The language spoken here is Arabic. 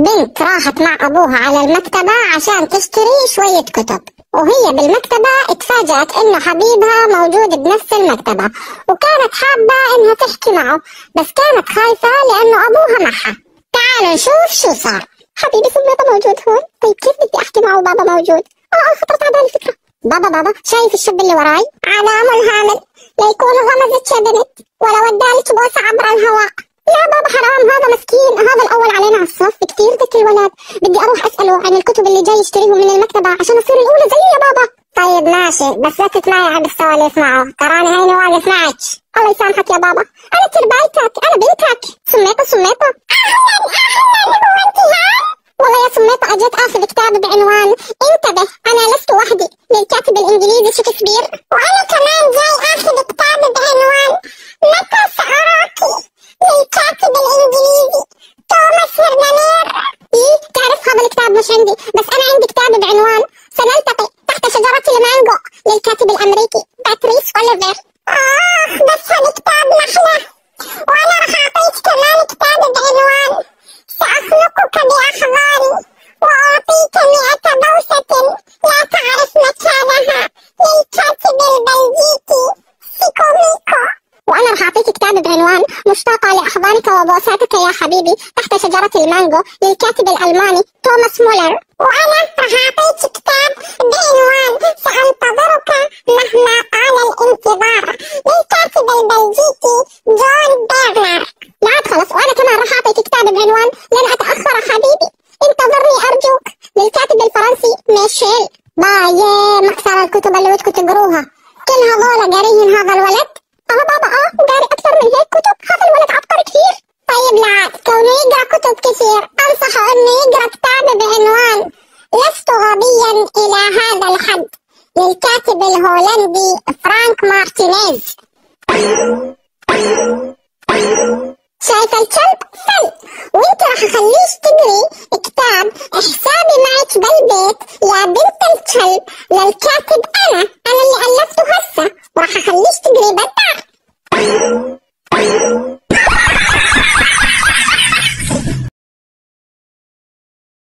بنت راحت مع أبوها على المكتبة عشان تشتري شوية كتب، وهي بالمكتبة اتفاجأت إنه حبيبها موجود بنفس المكتبة، وكانت حابة إنها تحكي معه، بس كانت خايفة لأنه أبوها معها. تعالوا نشوف شو صار. حبيبي بابا موجود هون. طيب كيف بدي أحكي معه وبابا موجود؟ خطرت على بالي فكرة. بابا شايف الشاب اللي وراي؟ علامة الهامل ليكون غمزت شبنت ولا ودالك بوسة عبر الهواء. لا بابا حرام، هذا مسكين، هذا الأول علينا على الصف، كتير ذكي الولد. بدي أروح أسأله عن الكتب اللي جاي يشتريهم من المكتبة عشان أصير الأولى زيه يا بابا. طيب ماشي، بس لا تتمايع بالسواليف معه، تراني هيني واقف معك. الله يسامحك يا بابا، أنا تربايتك، أنا بنتك. سميطة هو أنت والله يا سميطة أجيت آخذ كتاب بعنوان انتبه أنا لست وحدي للكاتب الإنجليزي شكسبير، وأنا كمان جاي آخذ كتاب بعنوان متى سأراك للكاتب الإنجليزي توماس هرنانير. تعرف هذا الكتاب مش عندي، بس أنا عندي كتاب بعنوان سنلتقي تحت شجرة المانجو للكاتب الأمريكي باتريس أوليفر. بس هالكتاب محلى. وأنا رح أعطيك كمان كتاب بعنوان سأخلقك بأحضاني وأعطيك 100 بوسة لا تعرف مكانها للكاتب البلجيكي سيكوميكو. وأنا رح أعطيك كتاب بعنوان مشتاقة لأحضانك وبوساتك يا حبيبي تحت شجرة المانجو للكاتب الألماني توماس مولر. وأنا رح أعطيك كتاب بعنوان سأنتظرك مهما طال الانتظار للكاتب البلجيكي جون بيرنر. لا خلص، وأنا كمان رح أعطيك كتاب بعنوان لن أتأخر حبيبي انتظرني أرجوك للكاتب الفرنسي ميشيل. باي مخسر الكتب اللي بدكم تقروها، كل هذول قاريين هذا الولد؟ بابا وقاري أكثر من هيك كتب، هذا الولد عبقري كثير. طيب لا كونه يقرأ كتب كثير أنصحه إنه يقرأ كتاب بعنوان لست غبيا إلى هذا الحد للكاتب الهولندي فرانك مارتينيز. شايف الكلب؟ فل. وانت رح اخليش تقري كتاب حسابي معك بالبيت يا بنت الكلب للكاتب انا اللي الفته هسه، ورح اخليش تقري بالدار.